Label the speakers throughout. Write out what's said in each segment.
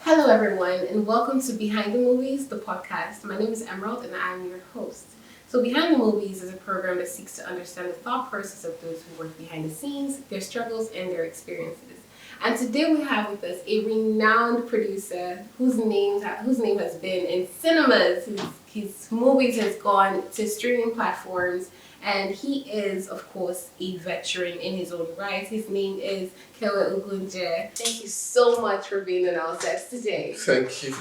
Speaker 1: Hello, everyone, and welcome to Behind the Movies, the podcast. My name is Emerald, and I'm your host. So, Behind the Movies is a program that seeks to understand the thought process of those who work behind the scenes, their struggles, and their experiences. And today we have with us a renowned producer whose name has been in cinemas. His movies has gone to streaming platforms, and he is, of course, a veteran in his own right. His name is Kevwe Ogunje. Thank you so much for being on our set today.
Speaker 2: Thank you.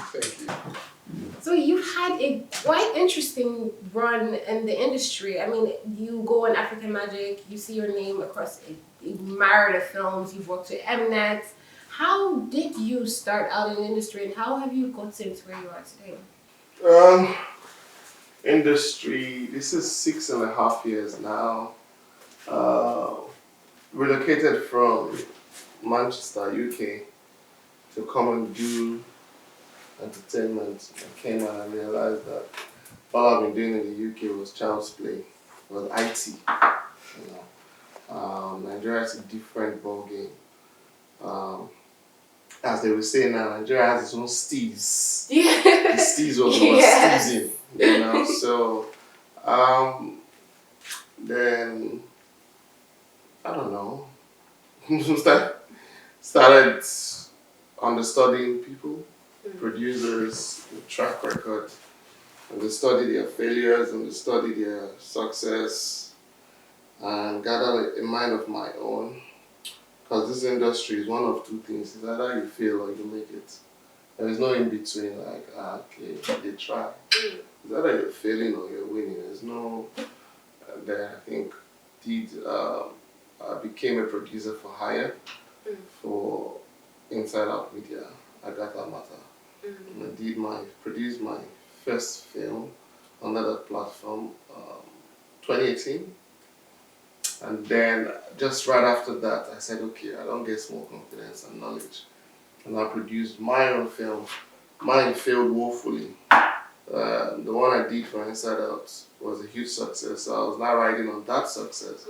Speaker 1: So you've had a quite interesting run in the industry. I mean, you go on African Magic, you see your name across a myriad of films, you've worked with Mnet. How did you start out in the industry, and how have you gotten to where you are today?
Speaker 2: Industry, this is 6.5 years now. Relocated from Manchester, UK to come and do entertainment. I came and I realized that all I've been doing in the UK was child's play, was IT. Nigeria is a different ballgame. As they would say now, Nigeria has its own steez.
Speaker 1: Yeah.
Speaker 2: The steez was steezing, So, then I don't know. started understudying people, producers, with track record, and they study their failures and they study their success, and gather a mind of my own. Because this industry is one of two things: it's either you fail or you make it. There is no in between. Like, okay, they try. It's either you're failing or you're winning. There's no. Then I think I became a producer for hire for Inside Out Media. I got that matter. And I produced my first film under that platform 2018. And then just right after that, I said, okay, I don't get more confidence and knowledge. And I produced my own film. Mine failed woefully. The one I did for Inside Out was a huge success. So I was now riding on that success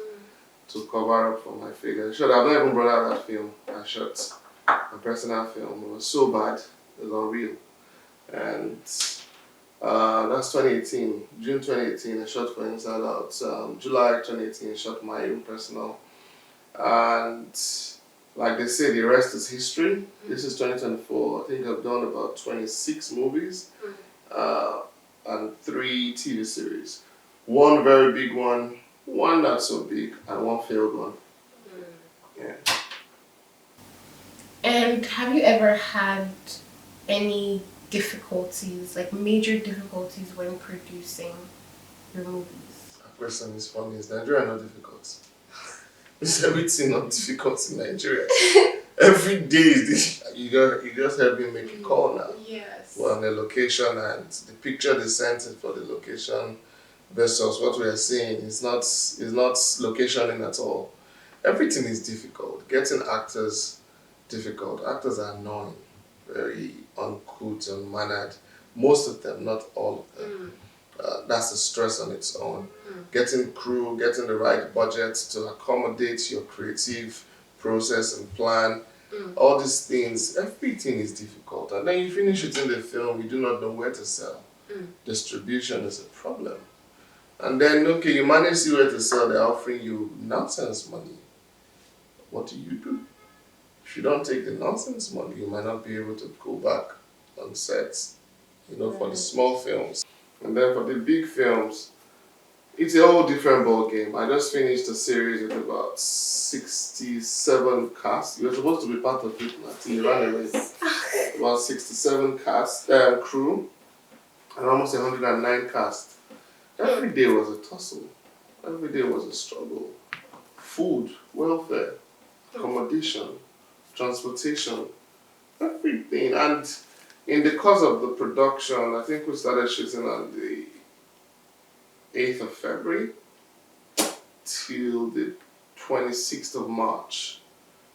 Speaker 2: to cover up for my failure. Sure, I've not even brought out that film. I shot a personal film. It was so bad, it was unreal. And that's 2018. June 2018, I shot for Inside Out. July 2018, I shot my own personal. And like they say, the rest is history. This is 2024. I think I've done about 26 movies and 3 TV series. One very big one not so big, and one failed one. Yeah.
Speaker 1: And have you ever had any difficulties, like major difficulties, when producing your movies?
Speaker 2: That question is funny. Is Nigeria not difficult? Is everything not difficult in Nigeria? Every day is this. You just help me make a call now.
Speaker 1: Yes.
Speaker 2: We're on the location, and the picture they sent for the location versus what we are seeing is not locationing at all. Everything is difficult. Getting actors difficult. Actors are annoying, very uncouth, unmannered. Most of them, not all of them. That's a stress on its own. Getting crew, getting the right budget to accommodate your creative process and plan. All these things, everything is difficult. And then you finish shooting the film, you do not know where to sell. Distribution is a problem. And then, okay, you manage to see where to sell, they're offering you nonsense money. What do? If you don't take the nonsense money, you might not be able to go back on sets, for the small films. And then for the big films, it's a whole different ball game. I just finished a series with about 67 casts. You're supposed to be part of it, Matthew. You ran away. About 67 cast crew and almost 109 cast. Every day was a tussle. Every day was a struggle. Food, welfare, accommodation, transportation, everything. And in the course of the production, I think we started shooting on the 8th of February till the 26th of March.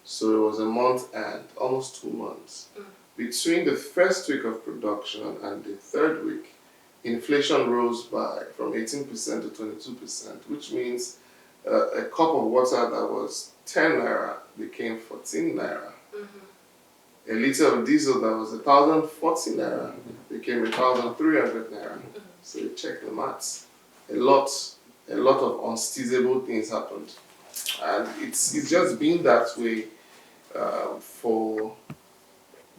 Speaker 2: So it was a month and almost 2 months. Between the first week of production and the third week, inflation rose from 18% to 22%, which means a cup of water that was 10 naira became 14 naira. A liter of diesel that was 1,040 naira became 1,300 naira. So you check the maths. A lot of unsteasable things happened, and it's just been that way for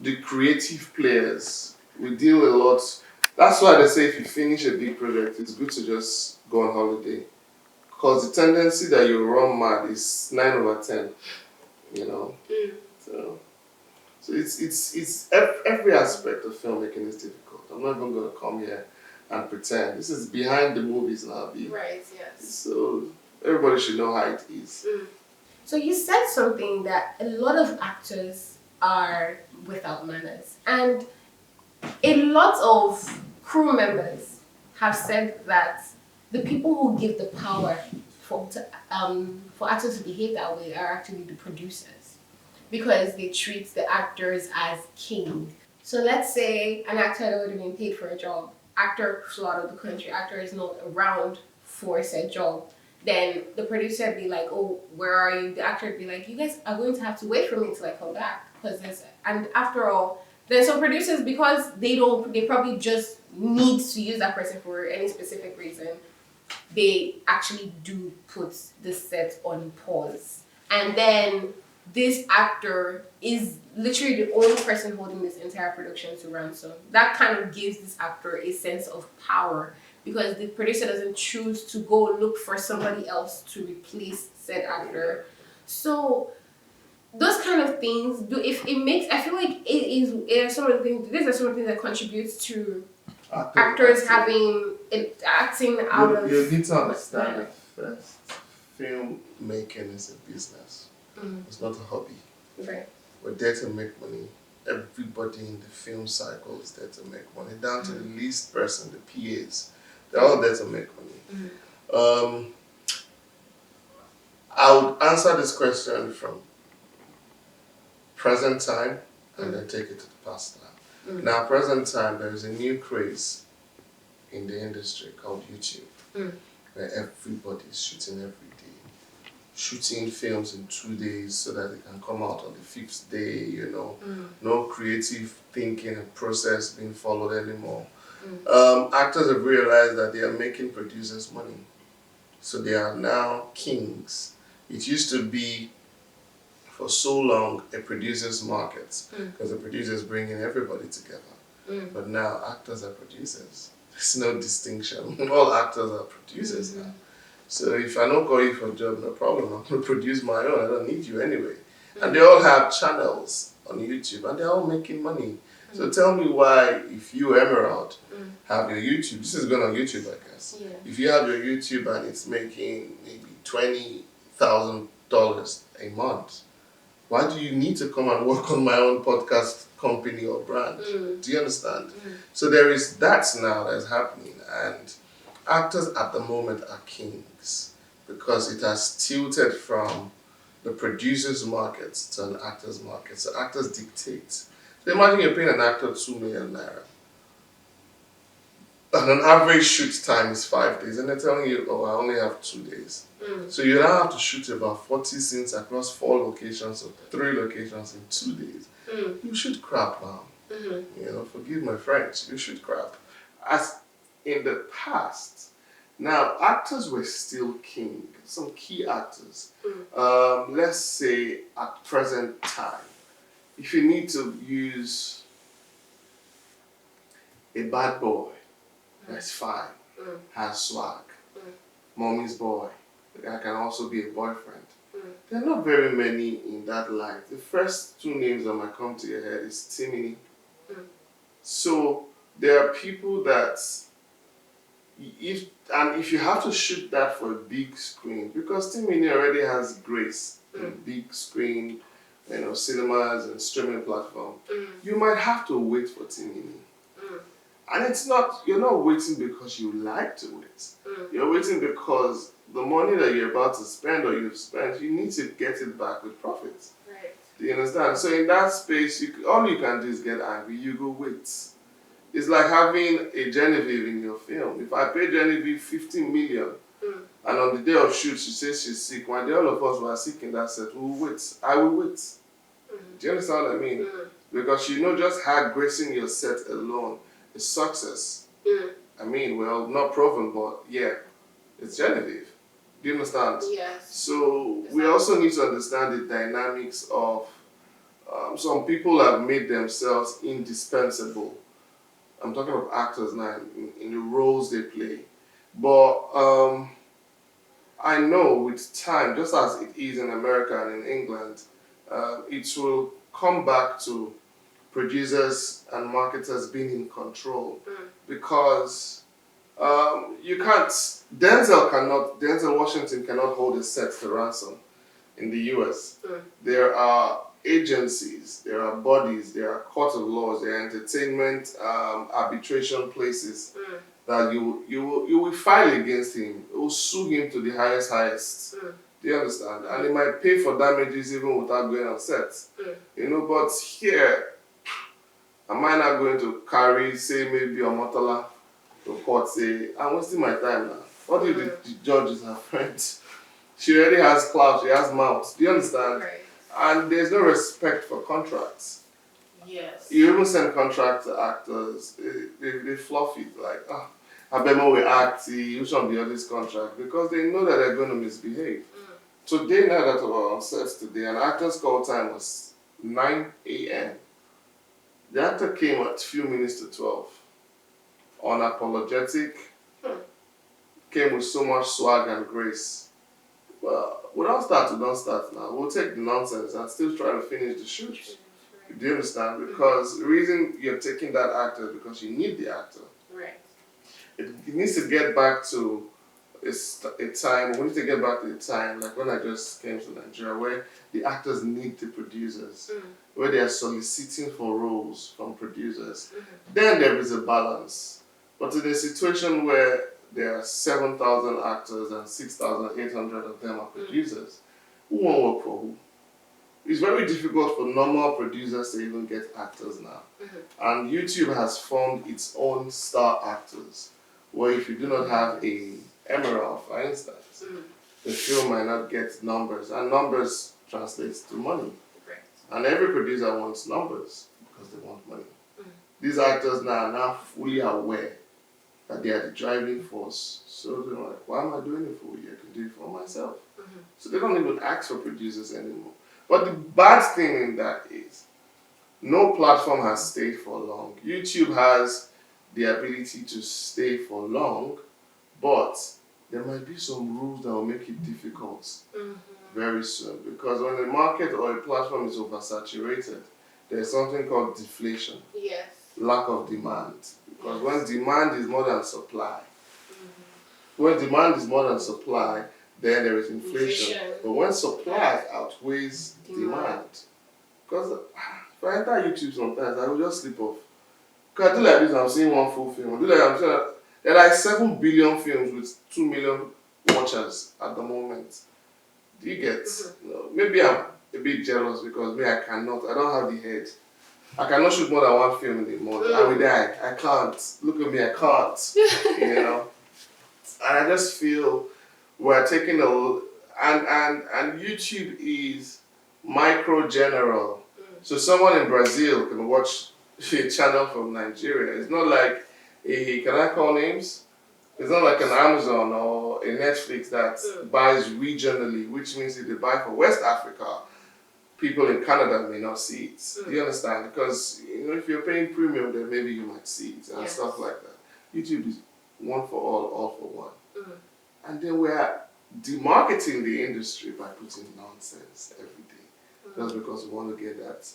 Speaker 2: the creative players. We deal a lot. That's why they say if you finish a big project, it's good to just go on holiday, because the tendency that you run mad is 9/10. You know, so. So it's every aspect of filmmaking is difficult. I'm not even going to come here and pretend. This is behind the movies now, B.
Speaker 1: Right, yes.
Speaker 2: So everybody should know how it is.
Speaker 1: So you said something that a lot of actors are without manners. And a lot of crew members have said that the people who give the power for actors to behave that way are actually the producers, because they treat the actors as king. So let's say an actor had already been paid for a job. Actor flew out of the country. Actor is not around for said job. Then the producer would be like, "Oh, where are you?" The actor would be like, "You guys are going to have to wait for me till I come back." And after all, then some producers, because they probably just need to use that person for any specific reason, they actually do put the set on pause. And then this actor is literally the only person holding this entire production to ransom. That kind of gives this actor a sense of power, because the producer doesn't choose to go look for somebody else to replace said actor. So those kind of things I feel like it are some of the things. These are some of the things that contributes to actors acting out of.
Speaker 2: You need to understand that first. Filmmaking is a business. It's not a hobby.
Speaker 1: Right.
Speaker 2: We're there to make money. Everybody in the film cycle is there to make money, down to the least person, the PAs. They're all there to make money. I would answer this question from present time and then take it to the past now. Now, present time, there is a new craze in the industry called YouTube, where everybody is shooting every day, shooting films in 2 days so that they can come out on the 5th day. No creative thinking and process being followed anymore. Actors have realized that they are making producers money, so they are now kings. It used to be for so long a producer's market, because the producers bring in everybody together. But now actors are producers. There's no distinction. All actors are producers now. So if I don't call you for a job, no problem. I'm going to produce my own. I don't need you anyway. And they all have channels on YouTube, and they're all making money. So tell me why, if you, Emerald, have your YouTube, this is going on YouTube, I guess.
Speaker 1: Yeah.
Speaker 2: If you have your YouTube and it's making maybe $20,000 a month, why do you need to come and work on my own podcast company or brand? Do you understand? So there is that now that's happening, and actors at the moment are kings, because it has tilted from the producer's market to an actor's market. So actors dictate. So imagine you're paying an actor 2 million naira, and an average shoot time is 5 days, and they're telling you, "Oh, I only have 2 days." So you now have to shoot about 40 scenes across 4 locations or 3 locations in 2 days. You shoot crap now. Forgive my French. You shoot crap. As in the past, now actors were still king. Some key actors. Let's say at present time, if you need to use a bad boy, that's fine. Has swag. Mommy's boy. That can also be a boyfriend. There are not very many in that life. The first 2 names that might come to your head is Timini. So there are people that, if you have to shoot that for a big screen, because Timini already has grace in big screen, cinemas and streaming platform, you might have to wait for Timini. And you're not waiting because you like to wait. You're waiting because the money that you're about to spend or you've spent, you need to get it back with profits.
Speaker 1: Right.
Speaker 2: Do you understand? So in that space, all you can do is get angry. You go wait. It's like having a Genevieve in your film. If I pay Genevieve 15 million, and on the day of shoot she says she's sick, one day all of us were sick in that set, we will wait. I will wait. Do you understand what I mean? Because just her gracing your set alone is success. I mean, well, not proven, but yeah, it's Genevieve. Do you understand?
Speaker 1: Yes.
Speaker 2: So we also need to understand the dynamics of some people have made themselves indispensable. I'm talking of actors now in the roles they play. But I know with time, just as it is in America and in England, it will come back to producers and marketers being in control because you can't. Denzel Washington cannot hold his set to ransom in the US. There are agencies, there are bodies, there are court of laws, there are entertainment arbitration places that you will file against him. You will sue him to the highest. Do you understand? And he might pay for damages even without going on set. But here, am I not going to carry, say, maybe a Motala to court, say, I'm wasting my time now. What if the judge is her friend? She already has clout, she has mouth. Do you understand?
Speaker 1: Right.
Speaker 2: And there's no respect for contracts.
Speaker 1: Yes.
Speaker 2: You even send contracts to actors, they fluff it like, I bet more we act, you shouldn't be on this contract because they know that they're going to misbehave. Today, now that we're on sets today, an actor's call time was 9 a.m. The actor came at few minutes to 12. Unapologetic, came with so much swag and grace. Well, we don't start now. We'll take the nonsense and still try to finish the shoot. Do you understand? Because the reason you're taking that actor is because you need the actor.
Speaker 1: Right.
Speaker 2: It needs to get back to a time, we need to get back to the time, like when I just came to Nigeria, where the actors need the producers, where they are soliciting for roles from producers. Then there is a balance. But in a situation where there are 7,000 actors and 6,800 of them are producers, who won't work for who? It's very difficult for normal producers to even get actors now. And YouTube has formed its own star actors, where if you do not have a Emerald, for instance, the film might not get numbers, and numbers translates to money.
Speaker 1: Right.
Speaker 2: And every producer wants numbers because they want money. These actors now are now fully aware that they are the driving force. So they're like, why am I doing it for you? I can do it for myself. So they don't even ask for producers anymore. But the bad thing in that is, no platform has stayed for long. YouTube has the ability to stay for long, but there might be some rules that will make it difficult very soon. Because when a market or a platform is oversaturated, there's something called deflation.
Speaker 1: Yes.
Speaker 2: Lack of demand. Because when demand is more than supply, when demand is more than supply, then there is inflation. But when supply outweighs demand, because if I enter YouTube sometimes, I will just slip off. Because I do like this, I'm seeing one full film. I do like, I'm sure there are like 7 billion films with 2 million watchers at the moment. Do you get? Maybe I'm a bit jealous because me, I cannot. I don't have the head. I cannot shoot more than one film in a month. I will die. I can't. Look at me, I can't. And I just feel we're taking and YouTube is micro general. So someone in Brazil can watch a channel from Nigeria. It's not like can I call names? It's not like an Amazon or a Netflix that buys regionally, which means if they buy for West Africa, people in Canada may not see it. Do you understand? Because if you're paying premium, then maybe you might see it and stuff like that. YouTube is one for all for one. And then we're demarketing the industry by putting nonsense every day. Just because we want to get that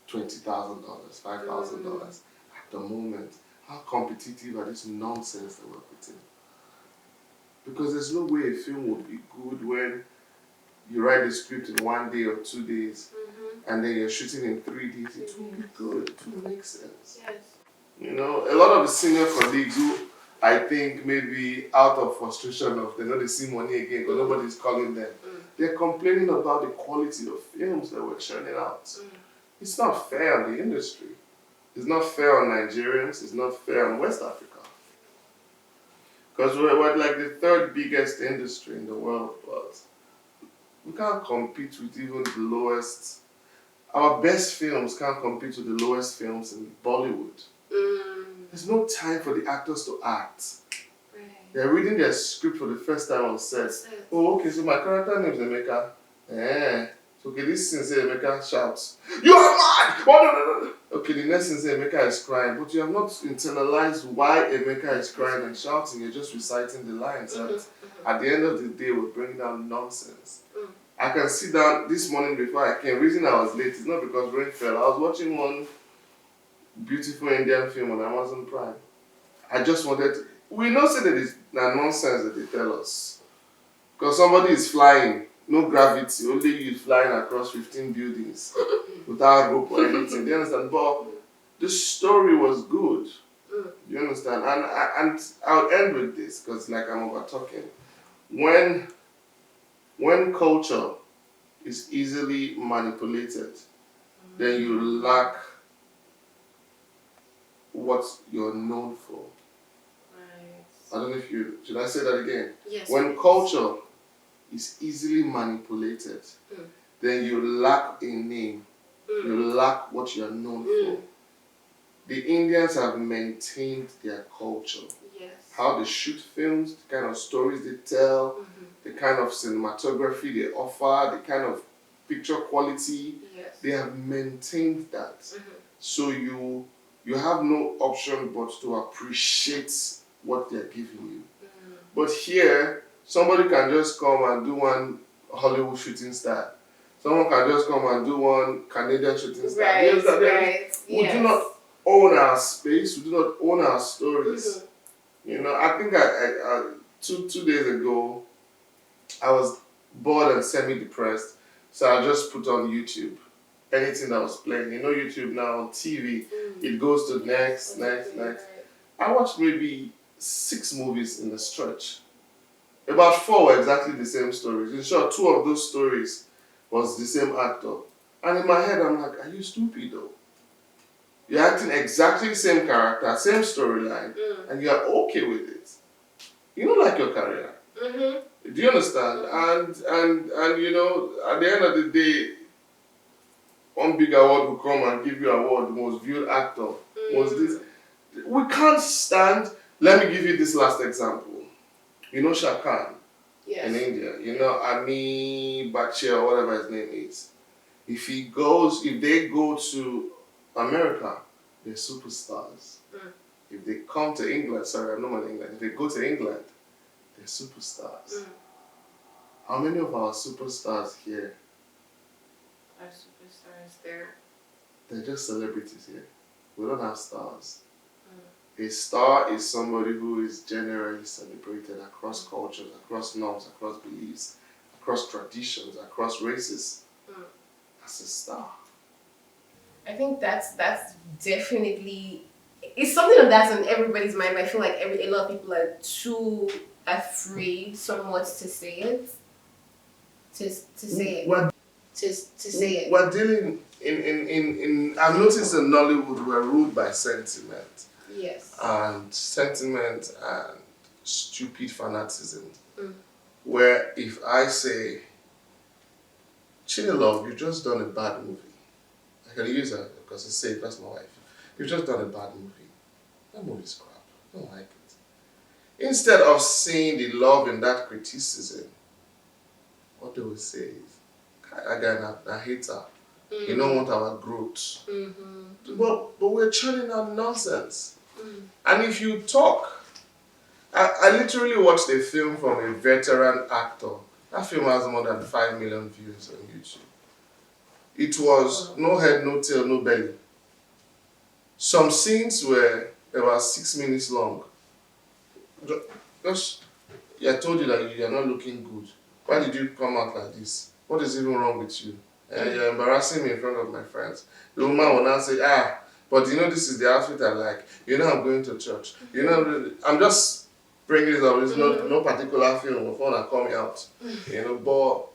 Speaker 2: $20,000, $5,000 at the moment. How competitive are these nonsense that we're putting? Because there's no way a film would be good when you write the script in 1 day or 2 days, and then you're shooting in 3 days. It won't be good. It won't make sense.
Speaker 1: Yes.
Speaker 2: A lot of the senior colleagues who I think maybe out of frustration of they know they see money again because nobody's calling them, they're complaining about the quality of films that we're churning out. It's not fair on the industry. It's not fair on Nigerians. It's not fair on West Africa. Because we're like the third biggest industry in the world, but we can't compete with even the lowest Our best films can't compete with the lowest films in Bollywood. There's no time for the actors to act.
Speaker 1: Right.
Speaker 2: They're reading their script for the first time on set. Oh, okay, so my character name is Emeka. So, okay, this scene says Emeka shouts, "You are mad!" What? Okay, the next scene says Emeka is crying, but you have not internalized why Emeka is crying and shouting. You're just reciting the lines. And at the end of the day, we're bringing down nonsense. I can sit down this morning before I came. The reason I was late is not because rain fell. I was watching one beautiful Indian film on Amazon Prime. I just wanted to, we know say that it's nonsense that they tell us. Because somebody is flying, no gravity, only you flying across 15 buildings without rope or anything. Do you understand? But the story was good. You understand? And I'll end with this because like I'm over talking. When culture is easily manipulated, then you lack what you're known for.
Speaker 1: Right.
Speaker 2: I don't know if should I say that again?
Speaker 1: Yes.
Speaker 2: When culture is easily manipulated, then you lack a name. You lack what you're known for. The Indians have maintained their culture.
Speaker 1: Yes.
Speaker 2: How they shoot films, the kind of stories they tell, the kind of cinematography they offer, the kind of picture quality.
Speaker 1: Yes.
Speaker 2: They have maintained that. So you have no option but to appreciate what they're giving you. But here, somebody can just come and do one Hollywood shooting star. Someone can just come and do one Canadian shooting star.
Speaker 1: Right.
Speaker 2: We do not own our space. We do not own our stories. You know, I think I 2 days ago, I was bored and semi-depressed, so I just put on YouTube anything that was playing. You know, YouTube now on TV, it goes to next. I watched maybe 6 movies in a stretch. About 4 were exactly the same stories. In short, 2 of those stories was the same actor. And in my head, I'm like, are you stupid though? You're acting exactly the same character, same storyline, and you're okay with it. You don't like your career. Do you understand? And you know, at the end of the day, one big award will come and give you award, the most viewed actor, most this. We can't stand. Let me give you this last example. You know Shah Khan in India. You know Ami Bachir or whatever his name is. If they go to America, they're superstars. If they come to England, sorry, I'm not in England. If they go to England, they're superstars. How many of our superstars here?
Speaker 1: Our superstars there.
Speaker 2: They're just celebrities here. We don't have stars. A star is somebody who is generally celebrated across cultures, across norms, across beliefs, across traditions, across races. That's a star.
Speaker 1: I think that's definitely, it's something that's on everybody's mind, but I feel like a lot of people are too afraid somewhat to say it. To say it.
Speaker 2: We're dealing in I've noticed in Nollywood we're ruled by sentiment.
Speaker 1: Yes.
Speaker 2: And sentiment and stupid fanaticism. Where if I say, Chinelove, you've just done a bad movie. I can use her because it's safe, that's my wife. You've just done a bad movie. That movie's crap. I don't like it. Instead of seeing the love in that criticism, what they will say is, again, I hate her. You don't want our growth. But we're churning out nonsense. And if you talk, I literally watched a film from a veteran actor. That film has more than 5 million views on YouTube. It was no head, no tail, no belly. Some scenes were about 6 minutes long. Just, I told you that you're not looking good. Why did you come out like this? What is even wrong with you? You're embarrassing me in front of my friends. The woman will now say, but you know this is the outfit I like. You know I'm going to church. You know, I'm just bringing this up. There's no particular film of one that coming out. You know, but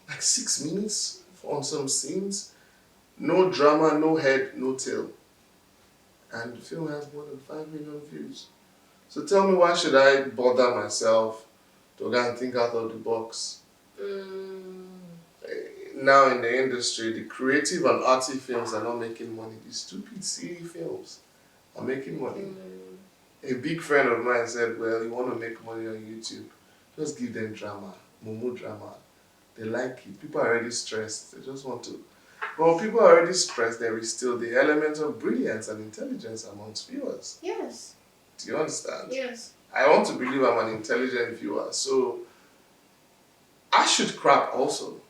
Speaker 2: like 6 minutes on some scenes, no drama, no head, no tail. And the film has more than 5 million views. So tell me, why should I bother myself to go and think out of the box? now in the industry, the creative and arty films are not making money. The stupid, silly films are making money. A big friend of mine said, well, you want to make money on YouTube, just give them drama, mumu drama. They like it. People are already stressed. They just want to. But people are already stressed. There is still the element of brilliance and intelligence amongst viewers.
Speaker 1: Yes.
Speaker 2: Do you understand?
Speaker 1: Yes.
Speaker 2: I want to believe I'm an intelligent viewer, so I should crap also.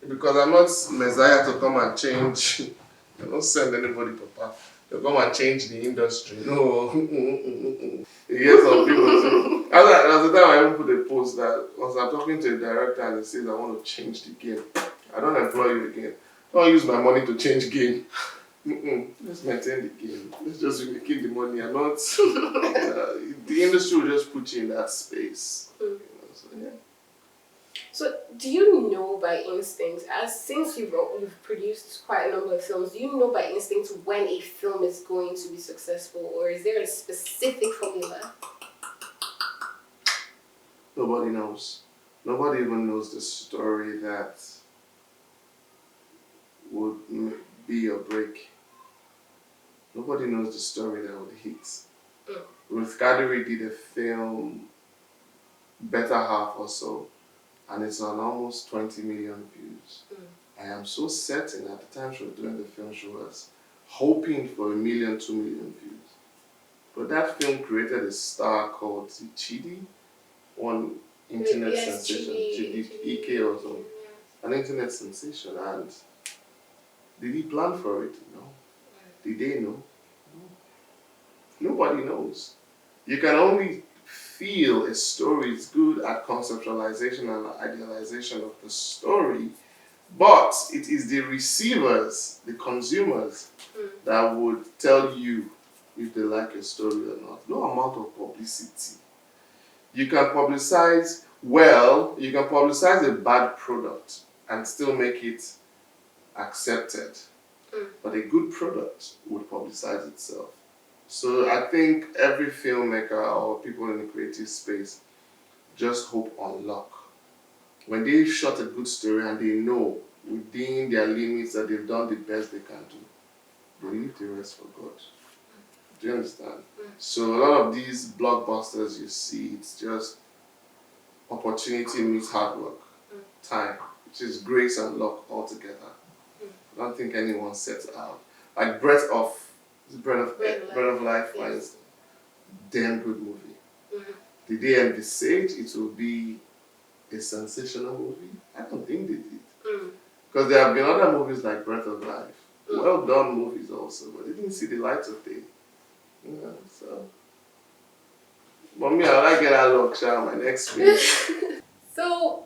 Speaker 2: Because I'm not Messiah to come and change. I don't send anybody, Papa, to come and change the industry. No. You hear some people say. As the time I even put a post that once I'm talking to a director and he says I want to change the game, I don't employ you again. Don't use my money to change game. Let's maintain the game. Let's just be making the money. I'm not. The industry will just put you in that space. You know, so yeah.
Speaker 1: So, do you know by instinct, since you've produced quite a number of films, do you know by instinct when a film is going to be successful, or is there a specific formula?
Speaker 2: Nobody knows. Nobody even knows the story that would be or break. Nobody knows the story that would hit. Ruth Gaderi did a film, Better Half or so, and it's on almost 20 million views. I am so certain at the time she was doing the film, she was hoping for 1 million, 2 million views. But that film created a star called Chidi, one internet sensation, Chidi Ike or something. An internet sensation, and did he plan for it? No. Did they know? No. Nobody knows. You can only feel a story is good at conceptualization and idealization of the story, but it is the receivers, the consumers, that would tell you if they like your story or not. No amount of publicity. You can publicize you can publicize a bad product and still make it accepted. But a good product would publicize itself. So I think every filmmaker or people in the creative space just hope on luck. When they shot a good story and they know within their limits that they've done the best they can do, they leave the rest for God. Do you understand? So a lot of these blockbusters you see, it's just opportunity meets hard work, time, which is grace and luck all together. I don't think anyone sets out. Like Breath of Life was a damn good movie. Did they envisage it will be a sensational movie? I don't think they did. Because there have been other movies like Breath of Life. Well done movies also, but they didn't see the light of day. You know, so. But me, I like get that luck, child, my next film.
Speaker 1: So,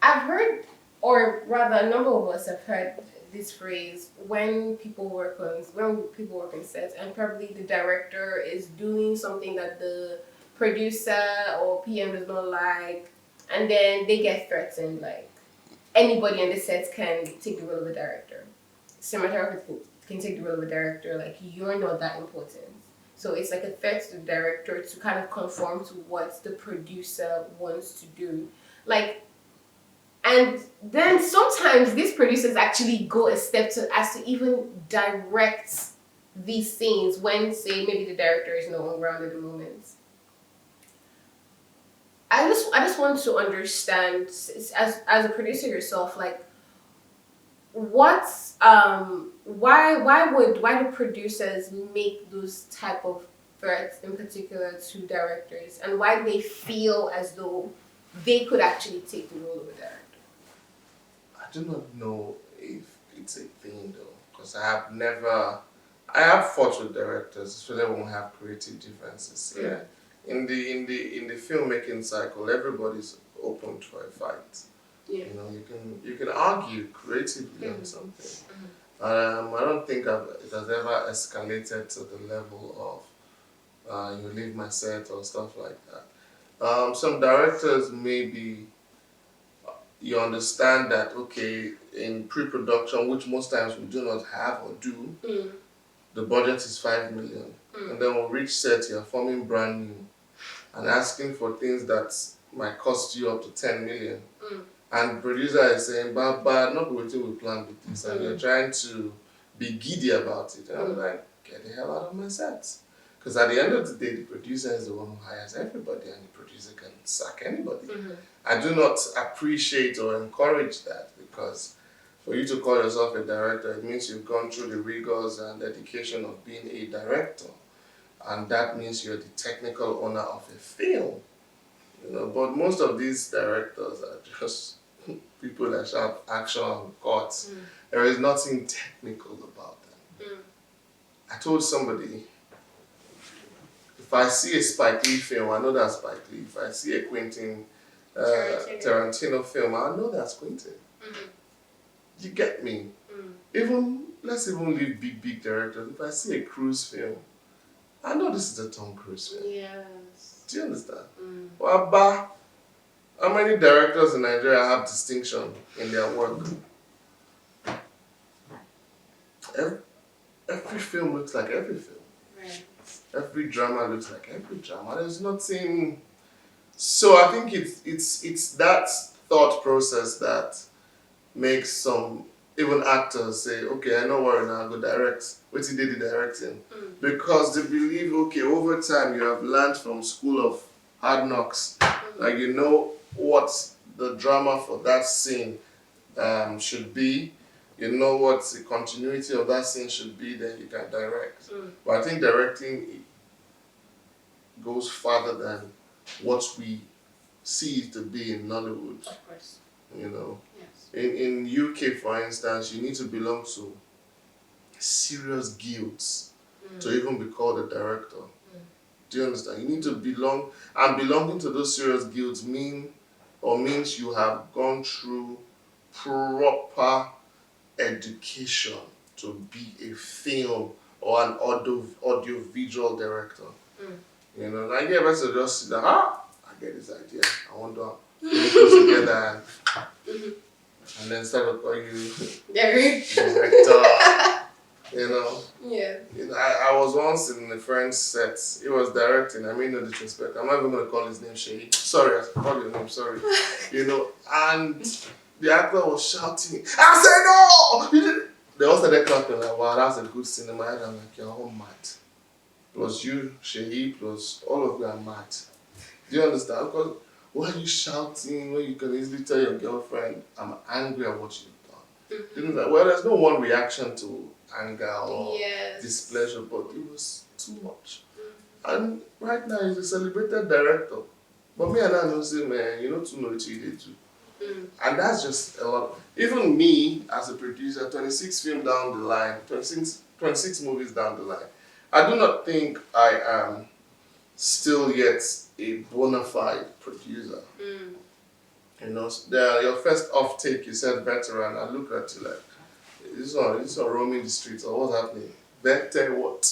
Speaker 1: I've heard, or rather, a number of us have heard this phrase when people work on sets, and probably the director is doing something that the producer or PM does not like, and then they get threatened like anybody on the set can take the role of a director. Cinematographer can take the role of a director, like you're not that important. So it's like a threat to the director to kind of conform to what the producer wants to do. Like, and then sometimes these producers actually go a step as to even direct these scenes when, say, maybe the director is no on ground at the moment. I just want to understand, as a producer yourself, like, why do producers make those type of threats in particular to directors, and why do they feel as though they could actually take the role of a director?
Speaker 2: I do not know if it's a thing though, because I have fought with directors, especially when we have creative differences. Yeah, in the filmmaking cycle, everybody's open to a fight. Yeah. You know, you can argue creatively on something. I don't think it has ever escalated to the level of you leave my set or stuff like that. Some directors maybe you understand that, okay, in pre-production, which most times we do not have or do, the budget is 5 million. And then we'll reach set, you're forming brand new and asking for things that might cost you up to 10 million. And producer is saying, but not what we plan with this. And you're trying to be giddy about it. And I'm like, get the hell out of my set. Because at the end of the day, the producer is the one who hires everybody, and the producer can sack anybody. I do not appreciate or encourage that, because for you to call yourself a director, it means you've gone through the rigors and dedication of being a director. And that means you're the technical owner of a film. But most of these directors are just people that shout action and cuts. There is nothing technical about them. I told somebody, if I see a Spike Lee film, I know that's Spike Lee. If I see a Quentin Tarantino film, I know that's Quentin. You get me? Let's even leave big directors. If I see a Cruise film, I know this is a Tom Cruise film.
Speaker 1: Yes.
Speaker 2: Do you understand? Well, how many directors in Nigeria have distinction in their work? Every film looks like every film.
Speaker 1: Right.
Speaker 2: Every drama looks like every drama. There's nothing. So I think it's that thought process that makes some even actors say, okay, I know what now, go direct. What he did the directing. Because they believe, okay, over time you have learned from school of hard knocks. Like you know what the drama for that scene should be. You know what the continuity of that scene should be, then you can direct. But I think directing goes farther than what we see it to be in Nollywood.
Speaker 1: Of course.
Speaker 2: Yes. In UK, for instance, you need to belong to serious guilds to even be called a director. Do you understand? You need to belong, and belonging to those serious guilds means you have gone through proper education to be a film or an audio visual director. I get better to just sit down, I get this idea, I want to put it together and then start to call you director.
Speaker 1: Yeah.
Speaker 2: I was once in a friend's set. He was directing. I mean, no disrespect. I'm not even going to call his name Shay. Sorry, I called your name. Sorry. And the actor was shouting. I said no. They all started clapping like, wow, that's a good cinema. And I'm like, you're all mad. Plus you, Shay, plus all of you are mad. Do you understand? Because why are you shouting when you can easily tell your girlfriend, I'm angry at what you've done? Well, there's no one reaction to anger or displeasure, but it was too much. And right now he's a celebrated director. But me and I know say, man, you know to know what you did too. And that's just a lot. Even me as a producer, 26 movies down the line, I do not think I am still yet a bona fide producer. Your first off take, you said veteran. I look at you like, this is roaming the streets or what's happening? Better what?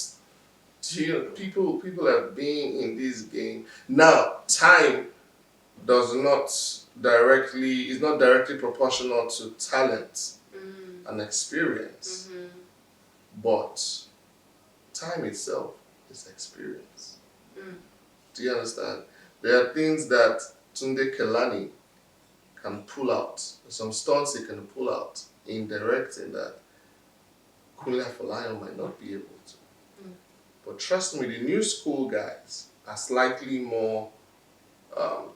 Speaker 2: People have been in this game. Now, time is not directly proportional to talent and experience. But time itself is experience. Do you understand? There are things that Tunde Kelani can pull out, some stunts he can pull out in directing that Kunle Afolayan might not be able to. But trust me, the new school guys are slightly more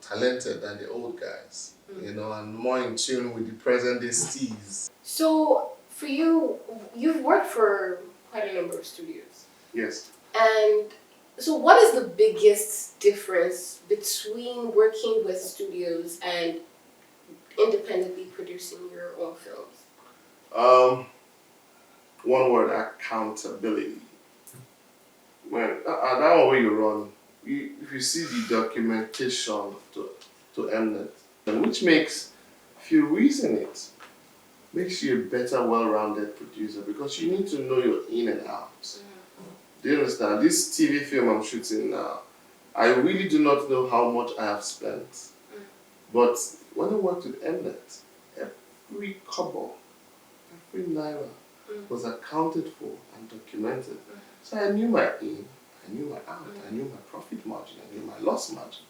Speaker 2: talented than the old guys, and more in tune with the present day steez.
Speaker 1: So, for you, you've worked for quite a number of studios.
Speaker 2: Yes.
Speaker 1: And so what is the biggest difference between working with studios and independently producing your own films?
Speaker 2: One word, accountability. When that one where you run, if you see the documentation to Mnet, which makes, if you reason it, makes you a better, well-rounded producer, because you need to know your in and out. Do you understand? This TV film I'm shooting now, I really do not know how much I have spent. But when I worked with Mnet, every kobo, every naira was accounted for and documented. So I knew my in, I knew my out, I knew my profit margin, I knew my loss margin.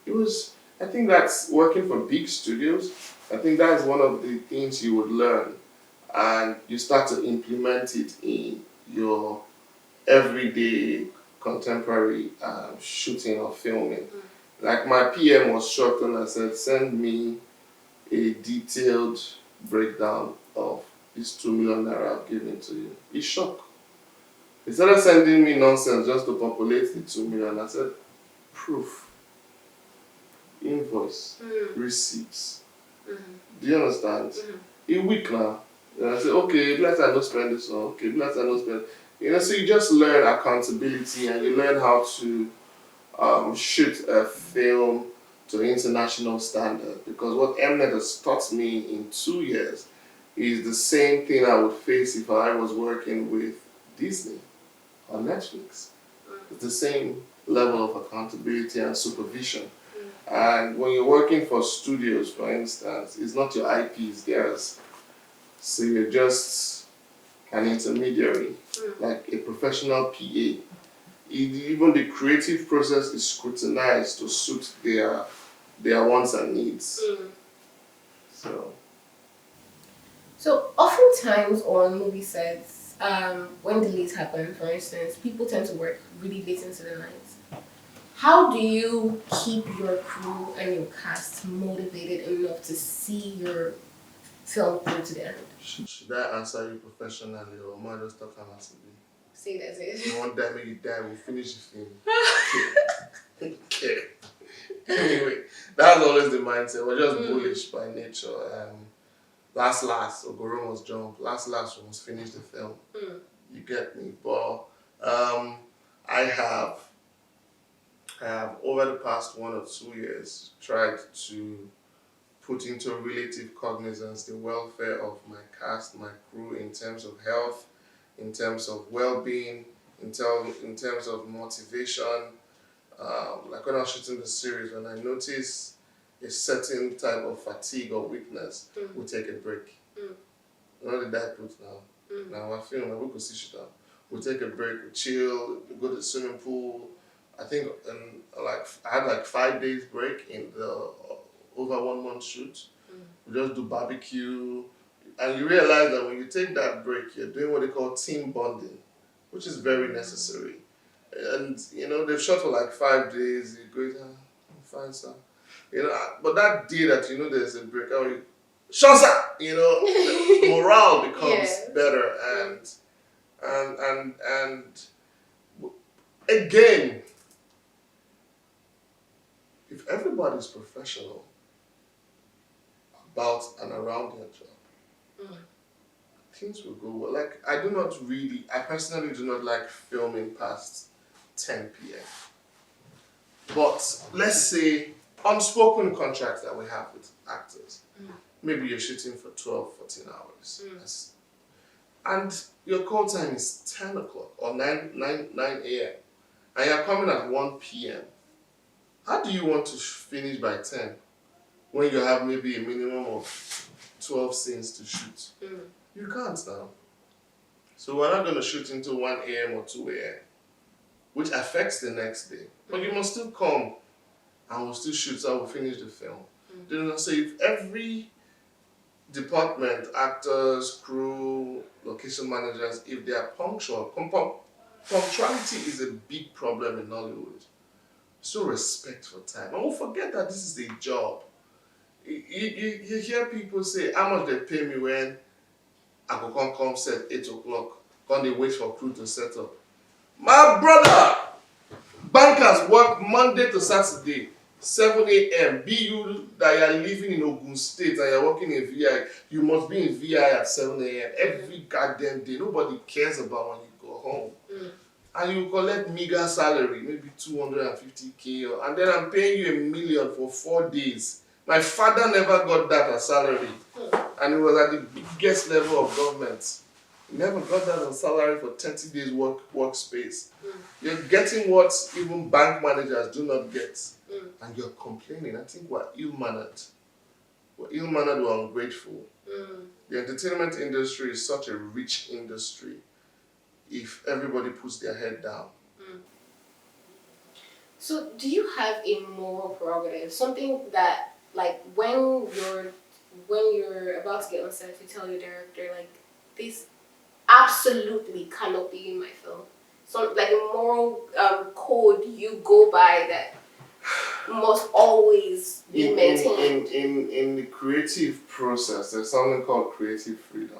Speaker 2: It was I think that's working for big studios. I think that's one of the things you would learn, and you start to implement it in your everyday contemporary shooting or filming. Like my PM was shocked when I said, send me a detailed breakdown of this 2 million naira I've given to you. He's shocked. He started sending me nonsense just to populate the 2 million. I said, proof, invoice, receipts. Do you understand? A week now. And I said, okay, let's not spend this one. Okay, let's not spend. So you just learn accountability and you learn how to shoot a film to international standard. Because what Mnet has taught me in 2 years is the same thing I would face if I was working with Disney or Netflix. It's the same level of accountability and supervision. And when you're working for studios, for instance, it's not your IP, it's theirs. So you're just an intermediary, like a professional PA. Even the creative process is scrutinized to suit their wants and needs.
Speaker 1: So oftentimes on movie sets, when delays happen, for instance, people tend to work really late into the night. How do you keep your crew and your cast motivated enough to see your film through to the end?
Speaker 2: Should I answer you professionally or am I just talking as it be?
Speaker 1: Say that's it.
Speaker 2: You want that, make you die, we'll finish the film. Okay. Anyway, that's always the mindset. We're just bullish by nature. Last, Ogoro must jump. Last, we must finish the film. You get me? But I have over the past 1 or 2 years tried to put into relative cognizance the welfare of my cast, my crew, in terms of health, in terms of well-being, in terms of motivation. Like when I was shooting the series, when I notice a certain type of fatigue or weakness, we take a break. Not the diet put now. Now I feel like we could see shoot up. We take a break, we chill, we go to the swimming pool. I think I had like 5 days break in the over 1 month shoot. We just do barbecue. And you realize that when you take that break, you're doing what they call team bonding, which is very necessary. And they've shot for like 5 days, you go, I'm fine, sir. But that day that there's a break, Shansa! The morale becomes better and again, if everybody's professional about and around their job, things will go well. Like, I personally do not like filming past 10 p.m. But let's say unspoken contracts that we have with actors. Maybe you're shooting for 12, 14 hours. And your call time is 10 o'clock or 9 a.m. And you're coming at 1 p.m. How do you want to finish by 10 when you have maybe a minimum of 12 scenes to shoot? You can't now. So we're not going to shoot until 1 a.m. or 2 a.m., which affects the next day. But you must still come and we'll still shoot, so we'll finish the film. So if every department, actors, crew, location managers, if they are punctual, punctuality is a big problem in Nollywood. So respect for time. And we'll forget that this is a job. You hear people say, how much they pay me when I go come set 8 o'clock, when they wait for crew to set up. My brother, bankers work Monday to Saturday, 7 a.m. Be you that you're living in Ogun State and you're working in VI, you must be in VI at 7 a.m. every goddamn day. Nobody cares about when you go home. And you collect meager salary, maybe 250K, and then I'm paying you $1 million for 4 days. My father never got that as salary, and it was at the biggest level of government. He never got that as salary for 30 days workspace. You're getting what even bank managers do not get, and you're complaining. I think we're ill-mannered. We're ungrateful. The entertainment industry is such a rich industry if everybody puts their head down.
Speaker 1: So, do you have a moral prerogative? Something that, like, when you're about to get on set, you tell your director, like, this absolutely cannot be in my film. So, like a moral code you go by that must always be maintained.
Speaker 2: In the creative process, there's something called creative freedom.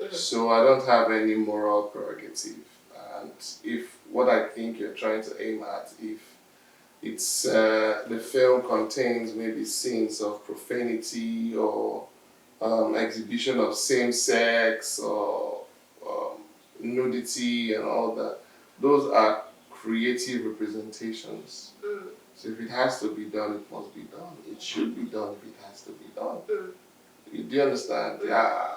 Speaker 1: Mm-hmm.
Speaker 2: So I don't have any moral prerogative. And if what I think you're trying to aim at, if it's the film contains maybe scenes of profanity or exhibition of same sex or nudity and all that, those are creative representations.
Speaker 1: Mm.
Speaker 2: So if it has to be done, it must be done. It should be done if it has to be done. Do you understand? Yeah.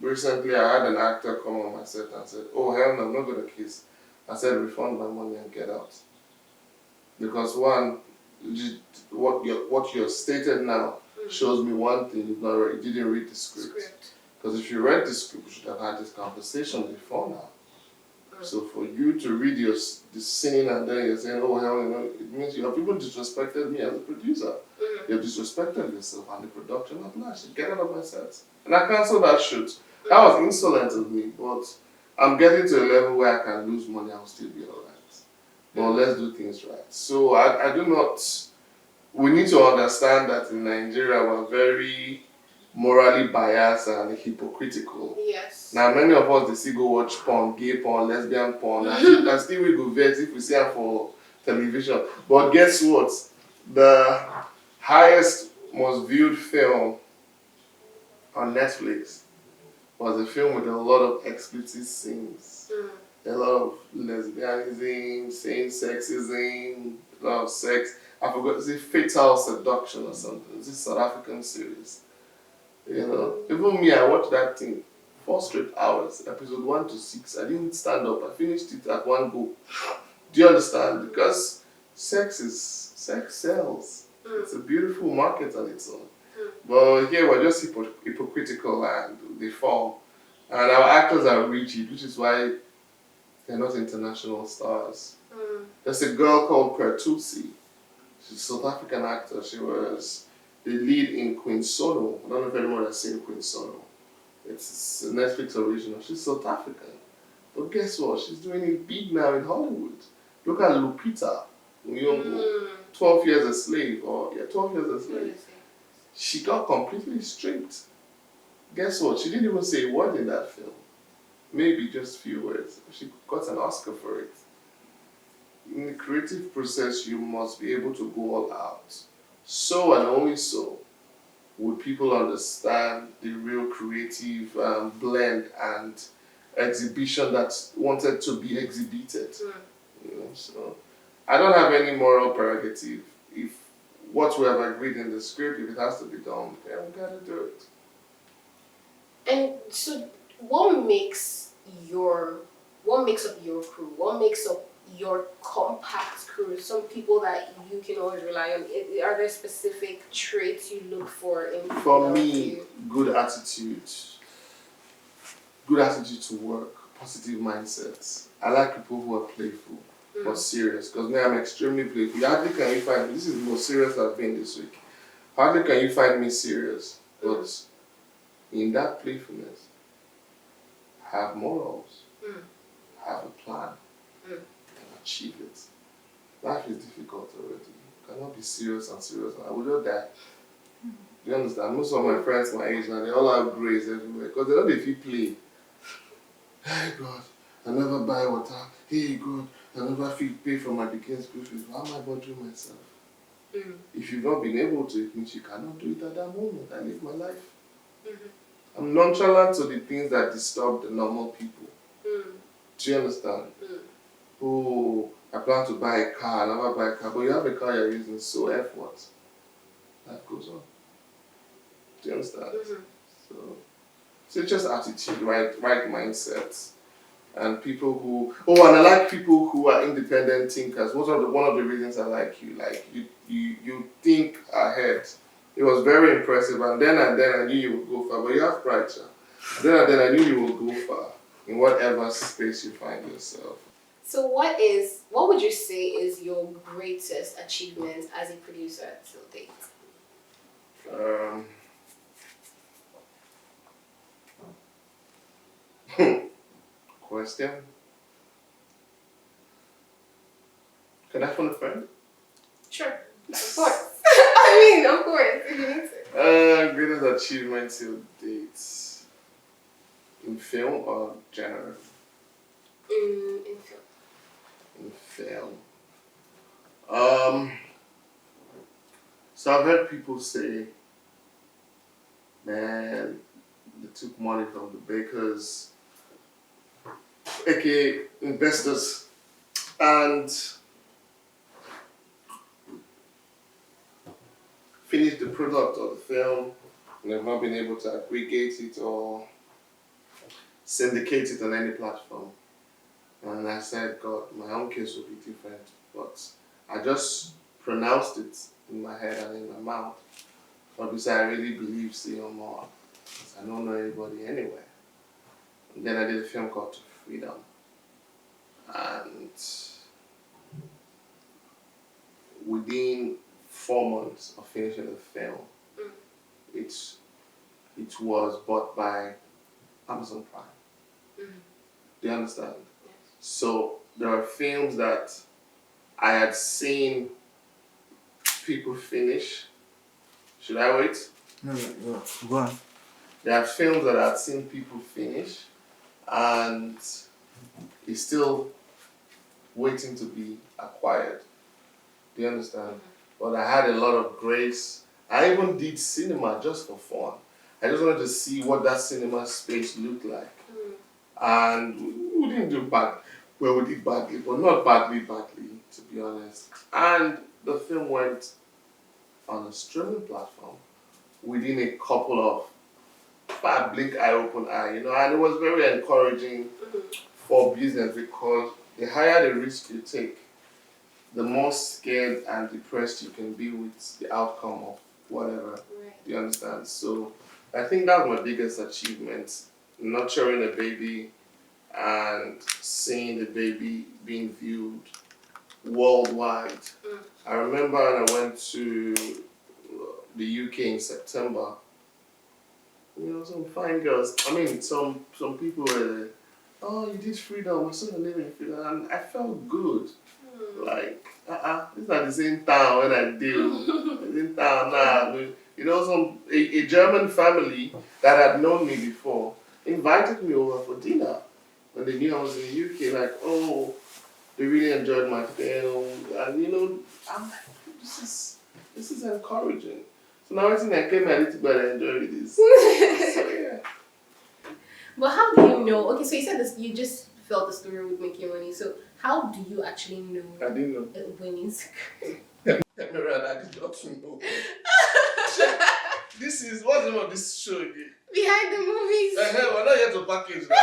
Speaker 2: Recently, I had an actor come on my set and said, "Oh hell no, I'm not going to kiss." I said, "Refund my money and get out." Because one, what you're stated now shows me one thing: you didn't read the script. Because if you read the script, you should have had this conversation before now. So for you to read the scene and then you're saying, "Oh hell, it means you have even disrespected me as a producer. You have disrespected yourself and the production of I should get out of my set." And I cancelled that shoot. That was insolent of me, but I'm getting to a level where I can lose money, I'll still be alright. But let's do things right. So I do not. We need to understand that in Nigeria we're very morally biased and hypocritical.
Speaker 1: Yes.
Speaker 2: Now many of us they still go watch porn, gay porn, lesbian porn, and still we go vex if we see them for television. But guess what? The highest, most viewed film on Netflix was a film with a lot of explicit scenes. A lot of lesbianism, same-sexism, a lot of sex. I forgot, is it Fatal Seduction or something? It's a South African series. You know, even me, I watched that thing 4 straight hours, episode 1 to 6. I didn't stand up. I finished it at one go. Do you understand? Because sex sells. It's a beautiful market on its own. But here we're just hypocritical and deformed. And our actors are rigid, which is why they're not international stars. There's a girl called Pertutsi. She's a South African actor. She was the lead in Queen Sono. I don't know if anyone has seen Queen Sono. It's a Netflix original. She's South African. But guess what? She's doing it big now in Hollywood. Look at Lupita Nyong'o. 12 Years a Slave. 12 Years a Slave. She got completely straight. Guess what? She didn't even say a word in that film. Maybe just a few words. She got an Oscar for it. In the creative process, you must be able to go all out. So and only so would people understand the real creative blend and exhibition that wanted to be exhibited. You know, so I don't have any moral prerogative. If what we have agreed in the script, if it has to be done, then we gotta do it.
Speaker 1: And so, what makes up your crew? What makes up your compact crew? Some people that you can always rely on. Are there specific traits you look for in people?
Speaker 2: For me, good attitude to work, positive mindsets. I like people who are playful but serious. Because me, I'm extremely playful. Hardly can you find me. This is the most serious I've been this week. Hardly can you find me serious, but in that playfulness, have morals, have a plan, and achieve it. Life is difficult already. You cannot be serious and serious. I will not die. Do you understand? Most of my friends my age now, they all have grace everywhere because they don't if you play. Hey God, I never buy water. Hey God, I never pay for my kids' school fees. Why am I bothering myself? If you've not been able to, it means you cannot do it at that moment. I live my life. I'm nonchalant to the things that disturb the normal people. Do you understand? Oh, I plan to buy a car, I never buy a car, but you have a car you're using, so F what? Life goes on. Do you understand? So it's just attitude, right mindset. And people who, and I like people who are independent thinkers. One of the reasons I like you. Like you think ahead. It was very impressive, and then I knew you would go far. But you have pride, sir. Then I knew you would go far in whatever space you find yourself.
Speaker 1: So what would you say is your greatest achievement as a producer till date?
Speaker 2: Um, question. Can I phone a friend?
Speaker 1: Sure. Of course. I mean, of course. If you need to.
Speaker 2: Greatest achievement till date. In film or general?
Speaker 1: In film.
Speaker 2: In film. So I've heard people say, man, they took money from the bakers, aka investors, and finished the product of the film, and they've not been able to aggregate it or syndicate it on any platform. And I said, God, my own case will be different. But I just pronounced it in my head and in my mouth. But because I really believe see no more. Because I don't know anybody anywhere. And then I did a film called Freedom. And within 4 months of finishing the film, it was bought by Amazon Prime. Do you understand?
Speaker 1: Yes.
Speaker 2: So there are films that I had seen people finish. Should I wait?
Speaker 3: No, go on.
Speaker 2: There are films that I've seen people finish and it's still waiting to be acquired. Do you understand? But I had a lot of grace. I even did cinema just for fun. I just wanted to see what that cinema space looked like. And we didn't do bad. Well, we did badly, but not badly, to be honest. And the film went on a streaming platform within a couple of, if I blink, I open eye, and it was very encouraging for business because the higher the risk you take, the more scared and depressed you can be with the outcome of whatever.
Speaker 1: Right.
Speaker 2: Do you understand? So I think that was my biggest achievement, nurturing a baby and seeing the baby being viewed worldwide. I remember when I went to the UK in September, some fine girls. I mean, some people were, oh, you did Freedom, I saw your name in Freedom, and I felt good. Like, this is not the same town when I did. The same town now. A German family that had known me before invited me over for dinner when they knew I was in the UK. Like, oh, they really enjoyed my film, and I'm like, this is encouraging. So now I think I came a little bit and enjoyed this. So yeah.
Speaker 1: Well, how do you know? Okay, so you said this. You just felt the story would make you money. So how do you actually know?
Speaker 2: I didn't know.
Speaker 1: Winning.
Speaker 2: I did not know. This is what's the name of this show again?
Speaker 1: Behind the movies.
Speaker 2: We're not here to package now.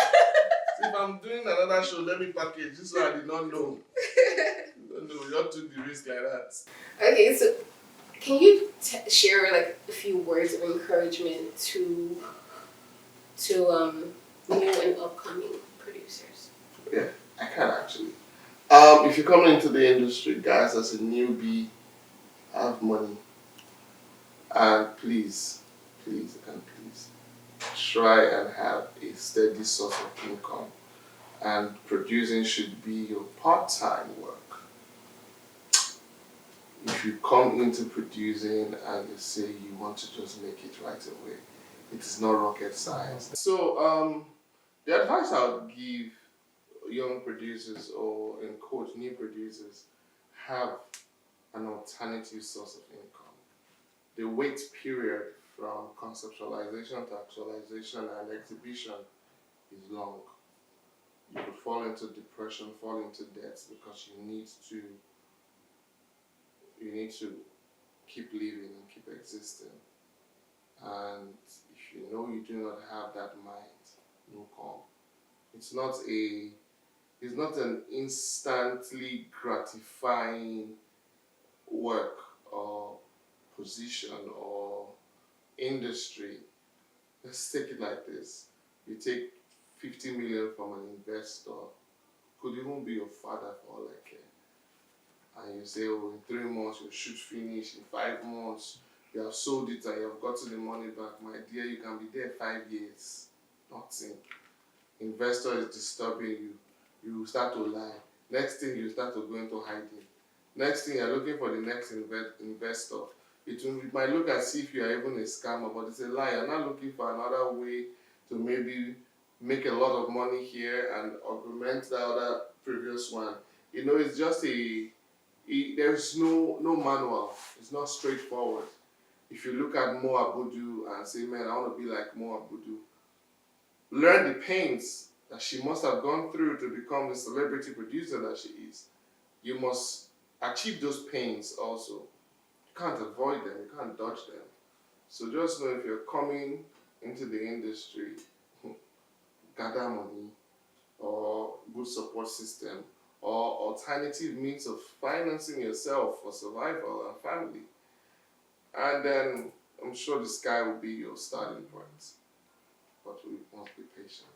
Speaker 2: So if I'm doing another show, let me package. This one I did not know. You don't took the risk like that.
Speaker 1: Okay, so can you share like a few words of encouragement to new and upcoming producers?
Speaker 2: Yeah, I can actually. If you're coming into the industry, guys, as a newbie, have money. And please, try and have a steady source of income. And producing should be your part-time work. If you come into producing and you say you want to just make it right away, it is not rocket science. So, the advice I would give young producers or, in quote, new producers, have an alternative source of income. The wait period from conceptualization to actualization and exhibition is long. You could fall into depression, fall into debt because you need to keep living and keep existing. And if you know you do not have that mind, no come. It's not an instantly gratifying work or position or industry. Let's take it like this. You take 50 million from an investor Could even be your father for all I care. And you say, oh, in 3 months your shoot finish, in 5 months you have sold it and you have gotten the money back. My dear, you can be there 5 years. Nothing. Investor is disturbing you. You start to lie. Next thing, you start to go into hiding. Next thing, you're looking for the next investor. It might look as if you are even a scammer, but it's a lie. You're not looking for another way to maybe make a lot of money here and augment the other previous one. It's just there's no manual. It's not straightforward. If you look at Mo Abudu and say, man, I want to be like Mo Abudu, learn the pains that she must have gone through to become the celebrity producer that she is. You must achieve those pains also. You can't avoid them, you can't dodge them. So just know if you're coming into the industry, gather money or good support system or alternative means of financing yourself for survival and family. And then I'm sure the sky will be your starting point. But we must be patient.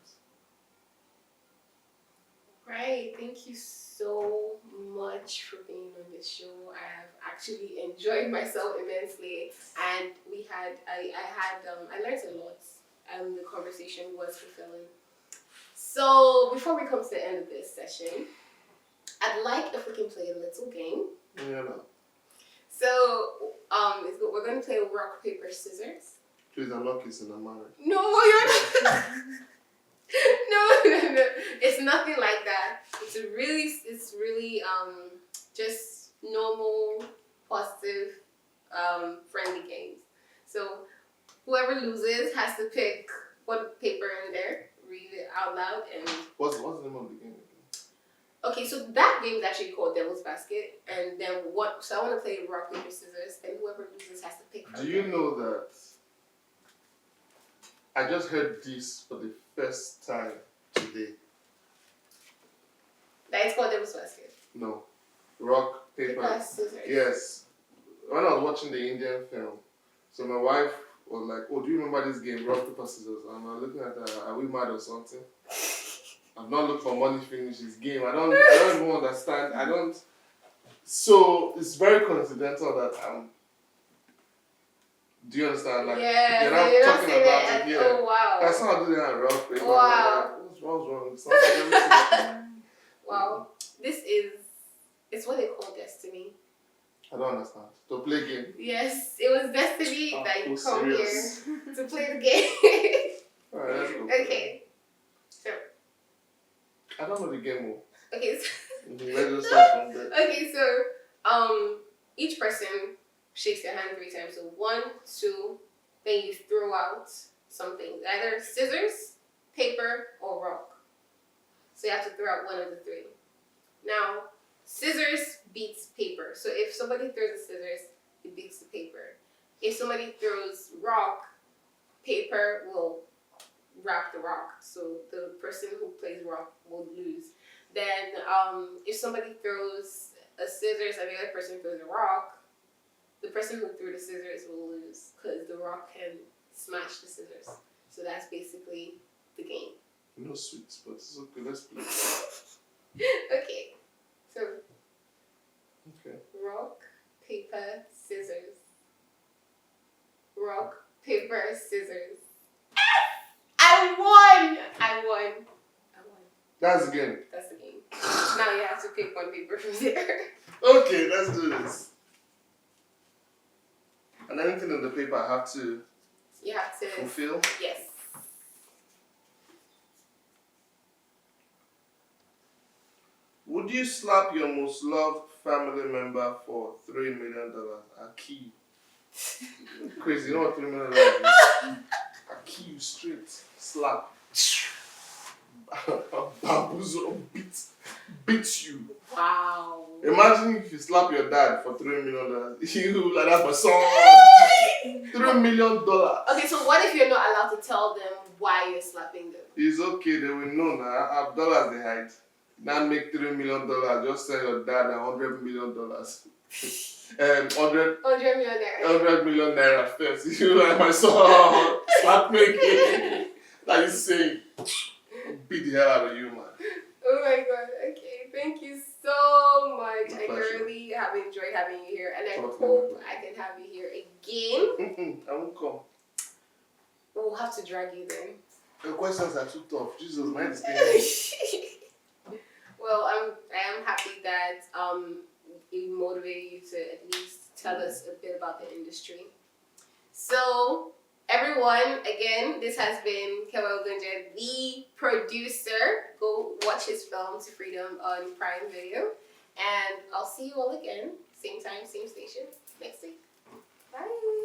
Speaker 1: Right. Thank you so much for being on this show. I have actually enjoyed myself immensely, and I learned a lot, and the conversation was fulfilling. So before we come to the end of this session, I'd like if we can play a little game.
Speaker 2: Yeah. No.
Speaker 1: So we're going to play rock, paper, scissors.
Speaker 2: Please, I'm not kissing, I'm married.
Speaker 1: No, you're not. No. It's nothing like that. It's really just normal, positive, friendly games. So whoever loses has to pick one paper in there, read it out loud, and
Speaker 2: What's the name of the game again?
Speaker 1: okay, so that game is actually called Devil's Basket, and then so I want to play rock, paper, scissors, and whoever loses has to pick from
Speaker 2: Do you know that I just heard this for the first time today?
Speaker 1: That it's called Devil's Basket.
Speaker 2: No. Rock, paper.
Speaker 1: Scissors.
Speaker 2: Yes. When I was watching the Indian film, so my wife was like, oh, do you remember this game, rock, paper, scissors? And I was looking at her, are we mad or something? I've not looked for money to finish this game. I don't even understand. So it's very coincidental that do you understand? Like,
Speaker 1: yeah,
Speaker 2: you're not talking about it here.
Speaker 1: Oh, wow.
Speaker 2: That's how I do that at rock, paper.
Speaker 1: Wow.
Speaker 2: What's wrong? It's not everything.
Speaker 1: Wow. It's what they call destiny.
Speaker 2: I don't understand. To play game.
Speaker 1: Yes, it was destiny that you come
Speaker 2: serious.
Speaker 1: here to play the game.
Speaker 2: Alright, let's go.
Speaker 1: Okay. So.
Speaker 2: I don't know the game more.
Speaker 1: Okay. So,
Speaker 2: let's just start from there.
Speaker 1: okay, so each person shakes their hand 3 times. So 1, 2, then you throw out something, either scissors, paper, or rock. So you have to throw out one of the 3. Now, scissors beats paper. So if somebody throws the scissors, it beats the paper. If somebody throws rock, paper will wrap the rock. So the person who plays rock will lose. Then if somebody throws a scissors and the other person throws a rock, the person who threw the scissors will lose because the rock can smash the scissors. So that's basically the game.
Speaker 2: No sweets, but it's okay. Let's play.
Speaker 1: Okay. So,
Speaker 2: Okay.
Speaker 1: rock, paper, scissors. Rock, paper, scissors. I won.
Speaker 2: That's the game.
Speaker 1: That's the game. Now you have to pick one paper from there.
Speaker 2: Okay, let's do this. And anything on the paper I have to
Speaker 1: You have to.
Speaker 2: fulfill?
Speaker 1: Yes.
Speaker 2: Would you slap your most loved family member for $3 million? I'll kill you. Crazy, you know what $3 million is? I'll kill you straight. Slap. Bamboozle, beat you.
Speaker 1: Wow.
Speaker 2: Imagine if you slap your dad for $3 million. You like that for song. $3 million.
Speaker 1: Okay, so what if you're not allowed to tell them why you're slapping them?
Speaker 2: It's okay, they will know now. I have dollars they hide. Now make $3 million. Just send your dad $100 million. 100 million naira first. You like my son. Slap me again. Like you saying, beat the hell out of you, man.
Speaker 1: Oh my god, okay. having you here, and I
Speaker 2: Okay.
Speaker 1: hope I can have you here again.
Speaker 2: I won't come.
Speaker 1: We'll have to drag you then.
Speaker 2: The questions are too tough. Jesus, my stay.
Speaker 1: Well, I am happy that it motivated you to at least tell us a bit about the industry. So, everyone, again, this has been Kevwe Ogunje, the producer. Go watch his film To Freedom on Prime Video. And I'll see you all again, same time, same station, next week. Bye.